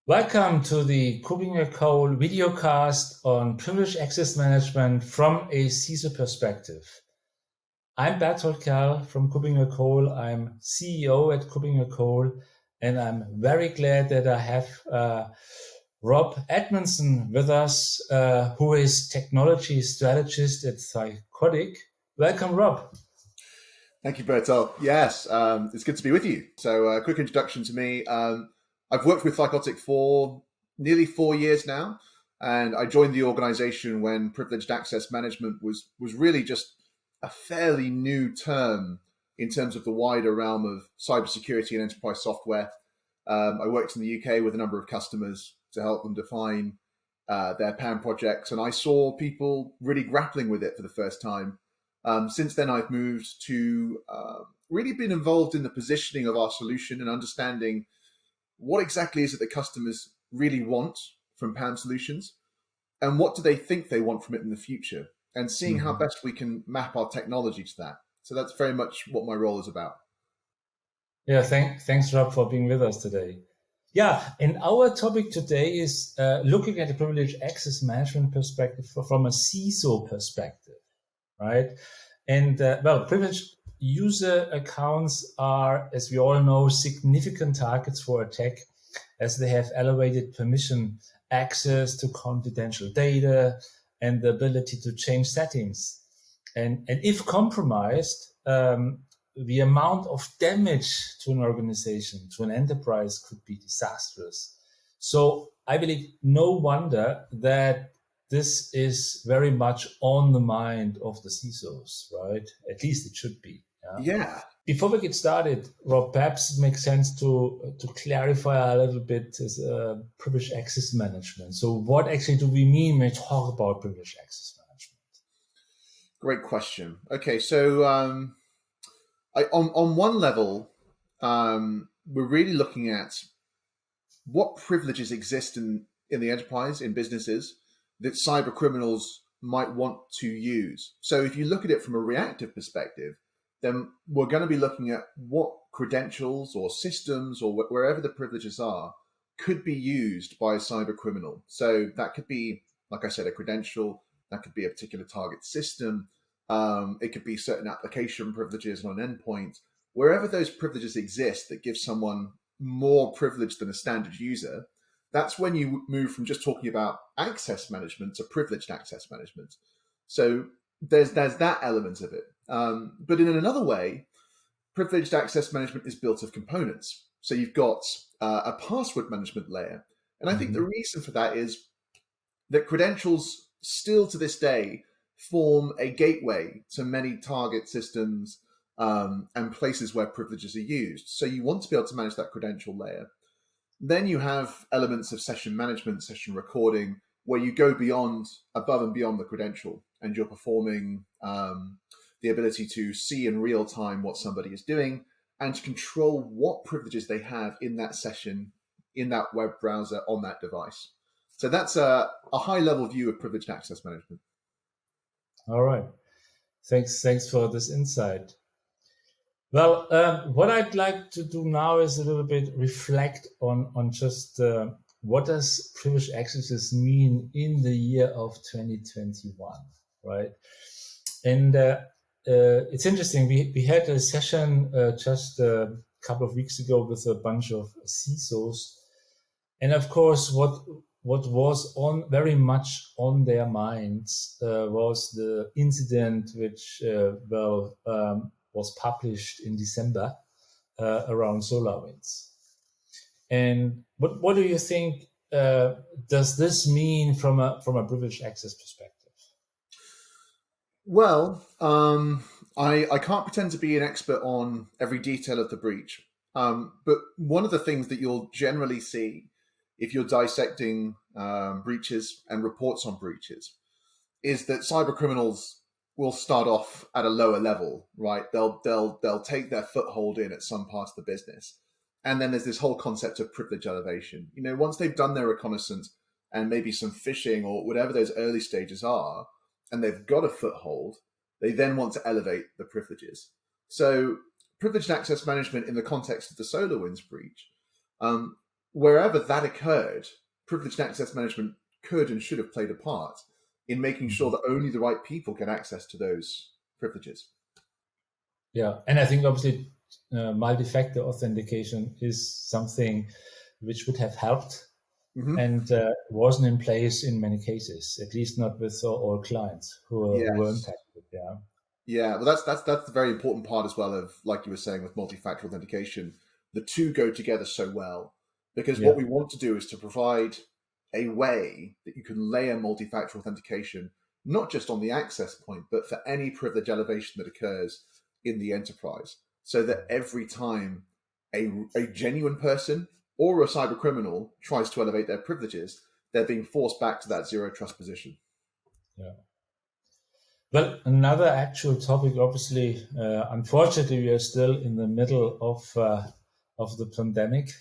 Welcome to the KuppingerCole Videocast on privileged access management from a CISO perspective. I'm Berthold from KuppingerCole. I'm CEO at KuppingerCole, and I'm very glad that I have Rob Edmondson with us, who is technology strategist at Thycotic. Welcome, Rob. Thank you, Berthold. Yes, it's good to be with you. So a quick introduction to me. I've worked with Thycotic for nearly 4 years now, and I joined the organization when privileged access management was really just a fairly new term in terms of the wider realm of cybersecurity and enterprise software. I worked in the UK with a number of customers to help them define their PAM projects, and I saw people really grappling with it for the first time. Since then, I've moved to really been involved in the positioning of our solution and understanding what exactly is it that customers really want from PAM solutions, and what do they think they want from it in the future, and seeing how best we can map our technology to that. So that's very much what my role is about. Yeah, thanks, Rob, for being with us today. Yeah, and our topic today is looking at the privileged access management perspective from a CISO perspective, right? And privileged user accounts are, as we all know, significant targets for attack, as they have elevated permission access to confidential data and the ability to change settings. And if compromised, the amount of damage to an organization, to an enterprise, could be disastrous. So I believe no wonder that this is very much on the mind of the CISOs, right? At least it should be. Yeah. Before we get started, Rob, perhaps it makes sense to clarify a little bit this privileged access management. So what actually do we mean when we talk about privileged access management? Great question. Okay, so on one level, we're really looking at what privileges exist in the enterprise, in businesses, that cyber criminals might want to use. So if you look at it from a reactive perspective, then we're going to be looking at what credentials or systems or wherever the privileges are could be used by a cyber criminal. So that could be, like I said, a credential, that could be a particular target system, it could be certain application privileges on an endpoint. Wherever those privileges exist that give someone more privilege than a standard user, that's when you move from just talking about access management to privileged access management. So there's that element of it. But in another way, privileged access management is built of components. So you've got a password management layer. And I think the reason for that is that credentials still to this day form a gateway to many target systems and places where privileges are used. So you want to be able to manage that credential layer. Then you have elements of session management, session recording, where you go above and beyond the credential, and you're performing the ability to see in real time what somebody is doing and to control what privileges they have in that session, in that web browser, on that device. So that's a high level view of privileged access management. All right. Thanks for this insight. Well, what I'd like to do now is a little bit reflect on just what does privileged access mean in the year of 2021, right? And it's interesting. We had a session just a couple of weeks ago with a bunch of CISOs, and of course, what was very much on their minds was the incident which was published in December around SolarWinds. And what do you think does this mean from a privileged access perspective? Well, I can't pretend to be an expert on every detail of the breach, but one of the things that you'll generally see if you're dissecting breaches and reports on breaches is that cyber criminals will start off at a lower level, right? They'll take their foothold in at some part of the business. And then there's this whole concept of privilege elevation. You know, once they've done their reconnaissance and maybe some phishing or whatever those early stages are, and they've got a foothold, they then want to elevate the privileges. So privileged access management in the context of the SolarWinds breach wherever that occurred, privileged access management could and should have played a part in making sure that only the right people get access to those privileges. Yeah, and I think obviously multi-factor authentication is something which would have helped and wasn't in place in many cases, at least not with all clients who were impacted. Yeah. Yeah, well, that's the very important part as well of, like you were saying, with multi-factor authentication. The two go together so well because what we want to do is to provide a way that you can layer multi-factor authentication, not just on the access point, but for any privilege elevation that occurs in the enterprise, so that every time a genuine person or a cyber criminal tries to elevate their privileges, they're being forced back to that zero trust position. Yeah. Well, another actual topic, obviously, unfortunately, we are still in the middle of the pandemic.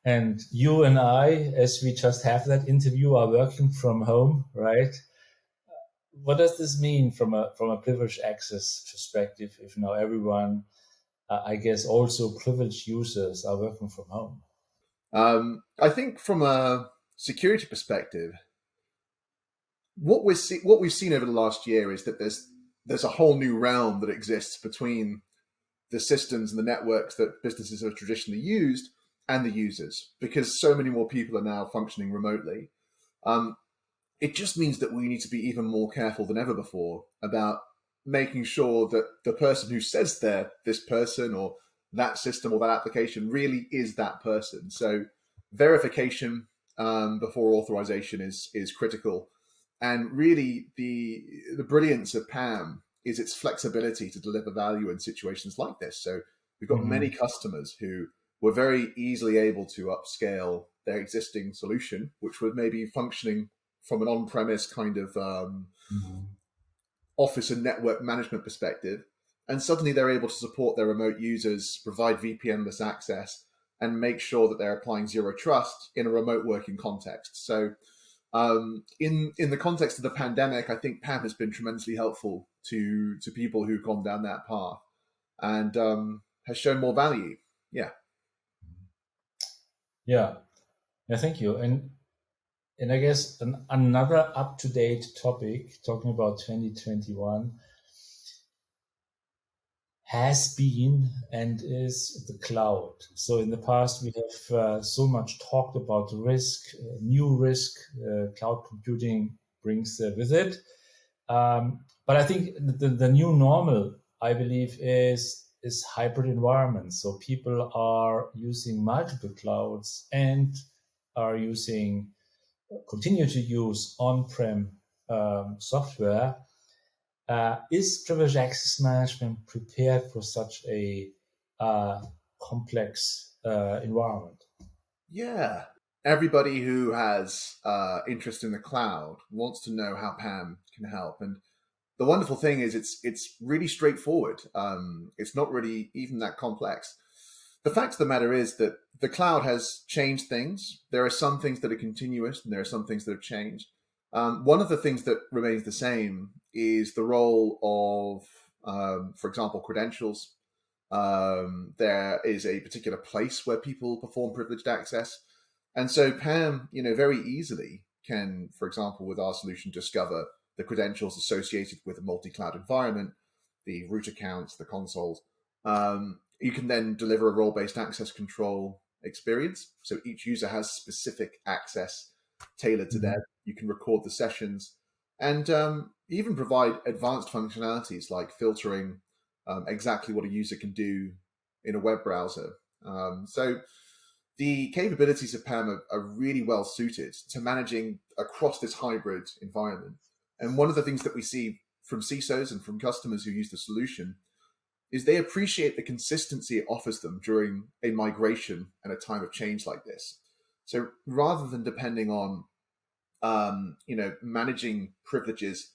And you and I, as we just have that interview, are working from home, right? What does this mean from a privileged access perspective if now everyone, I guess also privileged users, are working from home? I think from a security perspective, what we've seen over the last year is that there's a whole new realm that exists between the systems and the networks that businesses have traditionally used and the users, because so many more people are now functioning remotely. It just means that we need to be even more careful than ever before about making sure that the person who says they're this person or that system or that application really is that person. So verification before authorization is critical. And really, the brilliance of PAM is its flexibility to deliver value in situations like this. So we've got many customers who were very easily able to upscale their existing solution, which was maybe functioning from an on-premise kind of office and network management perspective. And suddenly they're able to support their remote users, provide VPN-less access, and make sure that they're applying zero trust in a remote working context. So in the context of the pandemic, I think PAM has been tremendously helpful to people who've gone down that path and has shown more value. Yeah. Yeah. Thank you. And I guess another up-to-date topic, talking about 2021, has been and is the cloud. So in the past, we have so much talked about risk, new risk, cloud computing brings with it. But I think the new normal, I believe, is hybrid environments. So people are using multiple clouds and are continue to use on-prem software. Is privileged access management prepared for such a complex environment? Yeah. Everybody who has interest in the cloud wants to know how PAM can help. And the wonderful thing is it's really straightforward. It's not really even that complex. The fact of the matter is that the cloud has changed things. There are some things that are continuous and there are some things that have changed. One of the things that remains the same is the role of, for example, credentials. There is a particular place where people perform privileged access. And so PAM, very easily can, for example, with our solution, discover the credentials associated with a multi-cloud environment, the root accounts, the consoles. You can then deliver a role-based access control experience. So each user has specific access tailored to them. You can record the sessions and even provide advanced functionalities like filtering exactly what a user can do in a web browser. So the capabilities of PAM are really well suited to managing across this hybrid environment. And one of the things that we see from CISOs and from customers who use the solution is they appreciate the consistency it offers them during a migration and a time of change like this. So rather than depending on, managing privileges,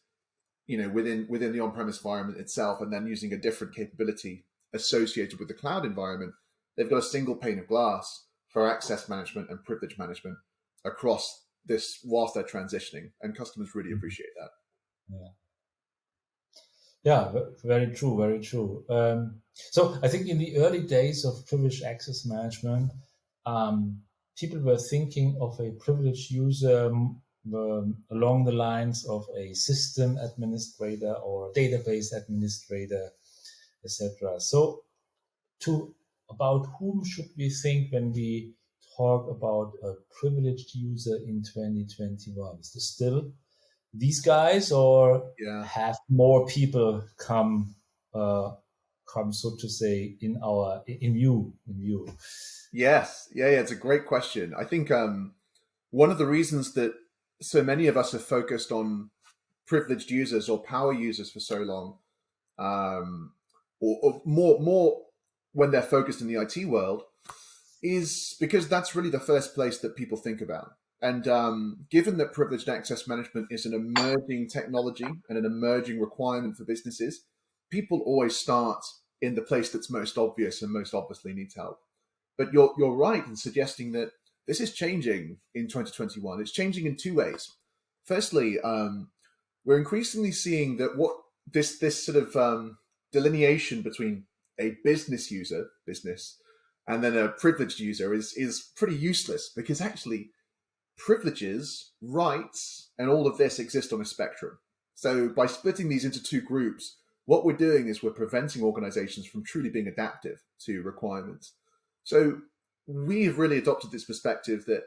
within the on-premise environment itself, and then using a different capability associated with the cloud environment, they've got a single pane of glass for access management and privilege management across this whilst they're transitioning, and customers really appreciate that. Yeah, very true, very true. So I think in the early days of privileged access management, people were thinking of a privileged user along the lines of a system administrator or a database administrator, etc. So, about whom should we think when we talk about a privileged user in 2021? Is this still these guys, or have more people come, so to say, in view? Yes, yeah, it's a great question. I think one of the reasons that so many of us have focused on privileged users or power users for so long, or more when they're focused in the IT world, is because that's really the first place that people think about. And given that privileged access management is an emerging technology and an emerging requirement for businesses, people always start in the place that's most obvious and most obviously needs help. But you're right in suggesting that this is changing in 2021. It's changing in two ways. Firstly, we're increasingly seeing that what this sort of delineation between a business and then a privileged user is pretty useless, because actually privileges, rights, and all of this exist on a spectrum. So by splitting these into two groups, what we're doing is we're preventing organizations from truly being adaptive to requirements. So we've really adopted this perspective that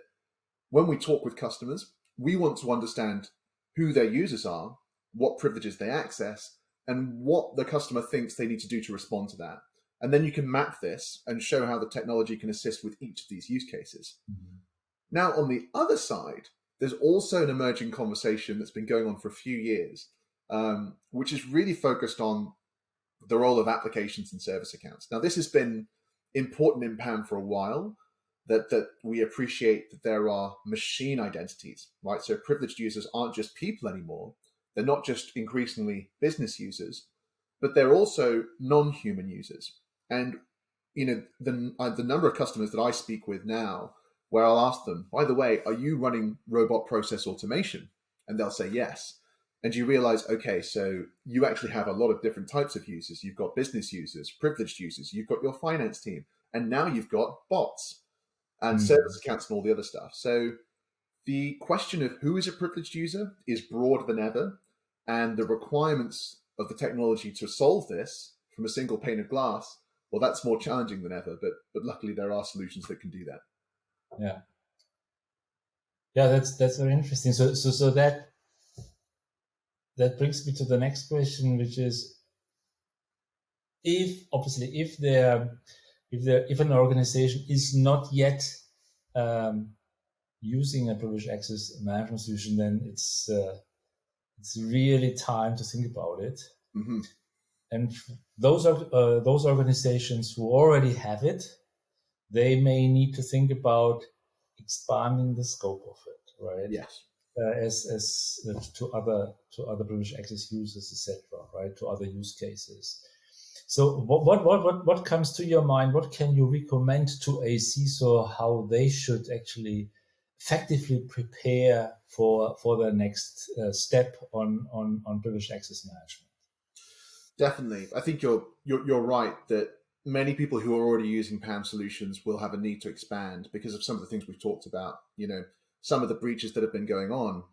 when we talk with customers, we want to understand who their users are, what privileges they access, and what the customer thinks they need to do to respond to that. And then you can map this and show how the technology can assist with each of these use cases. Mm-hmm. Now, on the other side, there's also an emerging conversation that's been going on for a few years, which is really focused on the role of applications and service accounts. Now, this has been important in PAM for a while, that we appreciate that there are machine identities, right? So privileged users aren't just people anymore. They're not just increasingly business users, but they're also non-human users. And the number of customers that I speak with now, where I'll ask them, by the way, are you running robot process automation? And they'll say yes. And you realize, okay, so you actually have a lot of different types of users. You've got business users, privileged users, you've got your finance team, and now you've got bots and service accounts and all the other stuff. So the question of who is a privileged user is broader than ever. And the requirements of the technology to solve this from a single pane of glass, well, that's more challenging than ever. But luckily, there are solutions that can do that. Yeah, that's very interesting. So that brings me to the next question, which is, if an organization is not yet using a privileged access management solution, then it's really time to think about it. Mm-hmm. And those organizations who already have it, they may need to think about expanding the scope of it, right? Yes. As to other privileged access users, etc., right? To other use cases. So what comes to your mind? What can you recommend to a CISO how they should actually effectively prepare for the next step on privileged access management? Definitely, I think you're right that many people who are already using PAM solutions will have a need to expand because of some of the things we've talked about. Some of the breaches that have been going on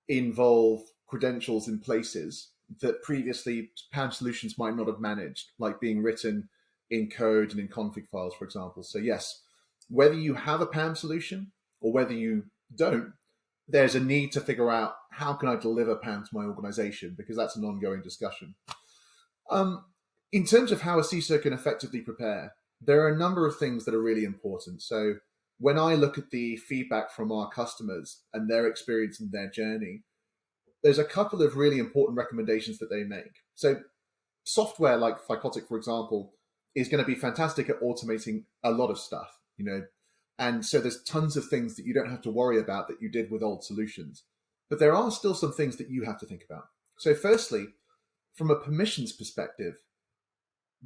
involve credentials in places that previously PAM solutions might not have managed, like being written in code and in config files, for example. So yes, whether you have a PAM solution or whether you don't, there's a need to figure out how can I deliver PAM to my organization, because that's an ongoing discussion. In terms of how a CISO can effectively prepare, there are a number of things that are really important. So when I look at the feedback from our customers and their experience and their journey, there's a couple of really important recommendations that they make. So software like Thycotic, for example, is going to be fantastic at automating a lot of stuff, and so there's tons of things that you don't have to worry about that you did with old solutions. But there are still some things that you have to think about. So firstly, from a permissions perspective,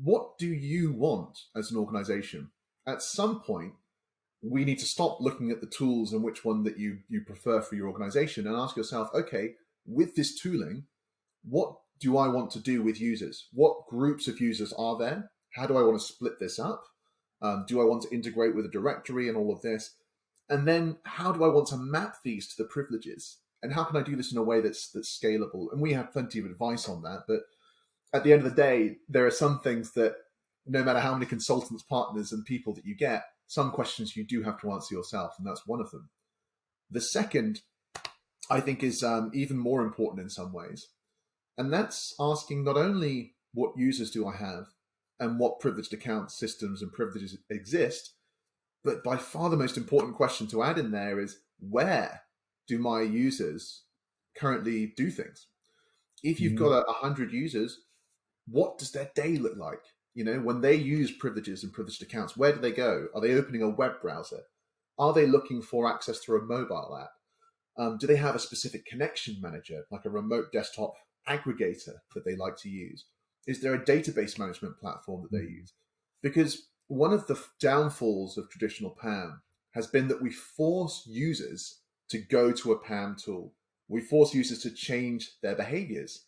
what do you want as an organization? At some point, we need to stop looking at the tools and which one that you prefer for your organization and ask yourself, okay, with this tooling, what do I want to do with users? What groups of users are there? How do I want to split this up? Do I want to integrate with a directory and all of this? And then how do I want to map these to the privileges? And how can I do this in a way that's scalable? And we have plenty of advice on that. But at the end of the day, there are some things that no matter how many consultants, partners, and people that you get, some questions you do have to answer yourself. And that's one of them. The second, I think, is even more important in some ways. And that's asking not only what users do I have and what privileged account systems and privileges exist, but by far the most important question to add in there is, where do my users currently do things? If you've got 100 users, what does their day look like? You know, when they use privileges and privileged accounts, where do they go? Are they opening a web browser? Are they looking for access through a mobile app? Do they have a specific connection manager, like a remote desktop aggregator that they like to use? Is there a database management platform that they use? Because one of the downfalls of traditional PAM has been that we force users to go to a PAM tool. We force users to change their behaviors.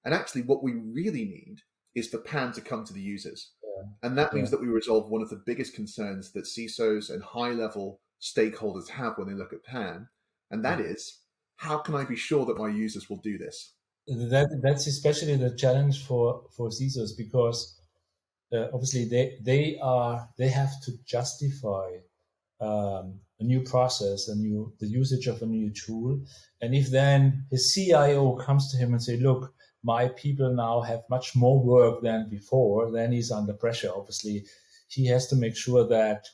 And actually what we really need is for PAM to come to the users. And that means that we resolve one of the biggest concerns that CISOs and high-level stakeholders have when they look at PAM. And that is, how can I be sure that my users will do this? That's especially the challenge for CISOs, because obviously they have to justify a new process, the usage of a new tool. And if then his CIO comes to him and say, look, my people now have much more work than before, then he's under pressure. Obviously, he has to make sure that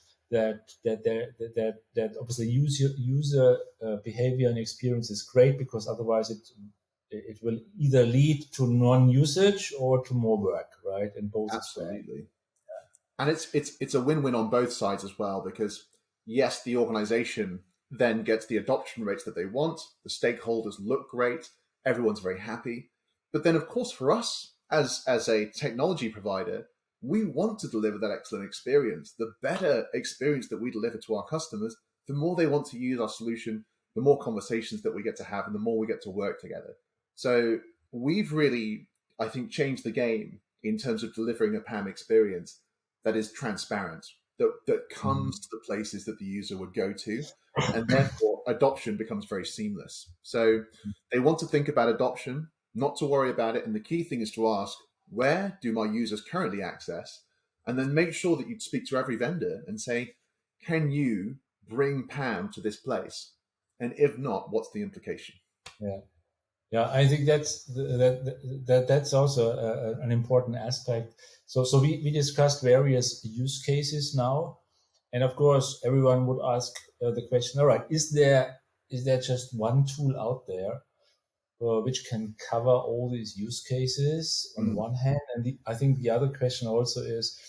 obviously user behavior and experience is great, because otherwise it will either lead to non-usage or to more work, right? And both absolutely. And it's a win-win on both sides as well, because yes, the organization then gets the adoption rates that they want, the stakeholders look great, everyone's very happy. But then, of course, for us as a technology provider, we want to deliver that excellent experience. The better experience that we deliver to our customers, the more they want to use our solution, the more conversations that we get to have, and the more we get to work together. So we've really, I think, changed the game in terms of delivering a PAM experience that is transparent, that comes to the places that the user would go to, and therefore adoption becomes very seamless. So they want to think about adoption, not to worry about it. And the key thing is to ask, where do my users currently access? And then make sure that you speak to every vendor and say, can you bring PAM to this place? And if not, what's the implication? Yeah, I think that's also an important aspect. So we discussed various use cases now, and of course everyone would ask the question: all right, is there just one tool out there which can cover all these use cases on one hand? And I think the other question also is,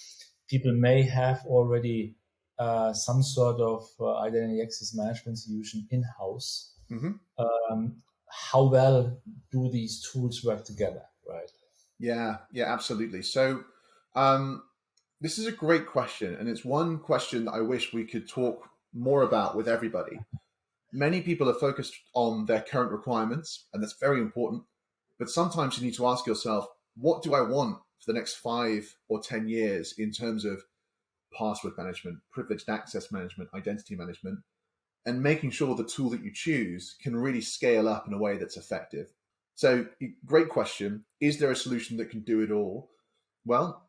people may have already some sort of identity access management solution in-house. How well do these tools work together, right? Yeah, absolutely. So this is a great question, and it's one question that I wish we could talk more about with everybody. Many people are focused on their current requirements, and that's very important. But sometimes you need to ask yourself, what do I want for the next 5 or 10 years in terms of password management, privileged access management, identity management, and making sure the tool that you choose can really scale up in a way that's effective. So great question. Is there a solution that can do it all? Well,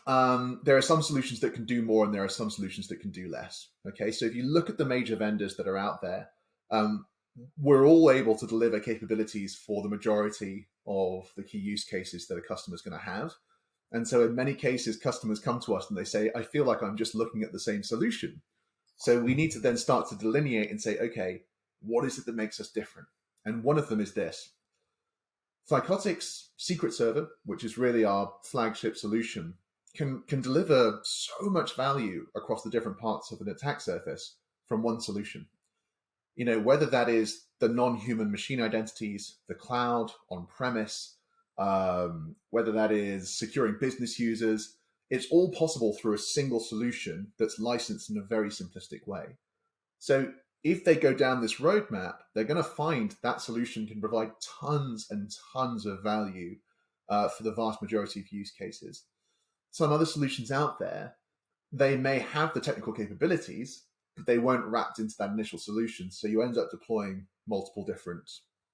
there are some solutions that can do more, and there are some solutions that can do less. Okay, so if you look at the major vendors that are out there, we're all able to deliver capabilities for the majority of the key use cases that a customer is going to have. And so in many cases, customers come to us and they say, I feel like I'm just looking at the same solution. So we need to then start to delineate and say, okay, what is it that makes us different? And one of them is this. Thycotic's secret server, which is really our flagship solution, can deliver so much value across the different parts of an attack surface from one solution. You know, whether that is the non-human machine identities, the cloud, on-premise, whether that is securing business users, it's all possible through a single solution that's licensed in a very simplistic way. So if they go down this roadmap, they're going to find that solution can provide tons and tons of value for the vast majority of use cases. Some other solutions out there they may have the technical capabilities, but they weren't wrapped into that initial solution. So you end up deploying multiple different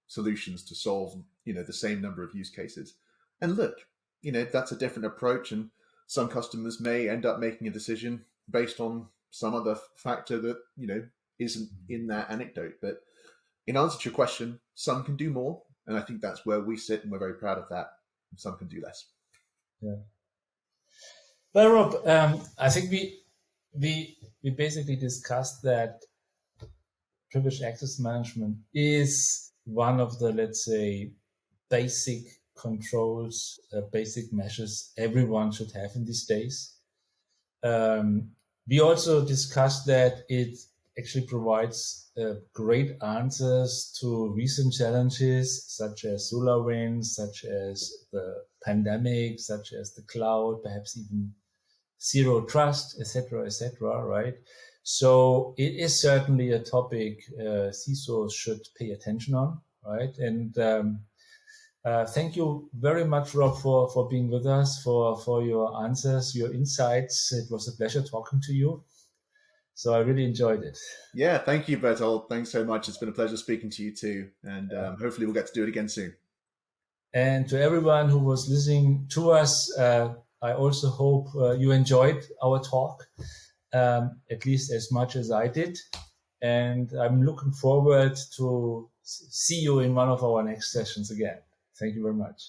solutions to solve, the same number of use cases. And look, that's a different approach, and some customers may end up making a decision based on some other factor that, isn't in that anecdote. But in answer to your question, some can do more, and I think that's where we sit, and we're very proud of that. Some can do less. Yeah. Well, Rob, I think we basically discussed that privileged access management is one of the, let's say, basic controls, basic measures everyone should have in these days. We also discussed that it actually provides great answers to recent challenges such as SolarWinds, such as the pandemic, such as the cloud, perhaps even zero trust, etc., right? So it is certainly a topic CISOs should pay attention on, right? And thank you very much, Rob, for being with us, for your answers, your insights. It was a pleasure talking to you. So I really enjoyed it. Yeah, thank you, Berthold. Thanks so much. It's been a pleasure speaking to you too. And hopefully we'll get to do it again soon. And to everyone who was listening to us, I also hope you enjoyed our talk, at least as much as I did. And I'm looking forward to see you in one of our next sessions again. Thank you very much.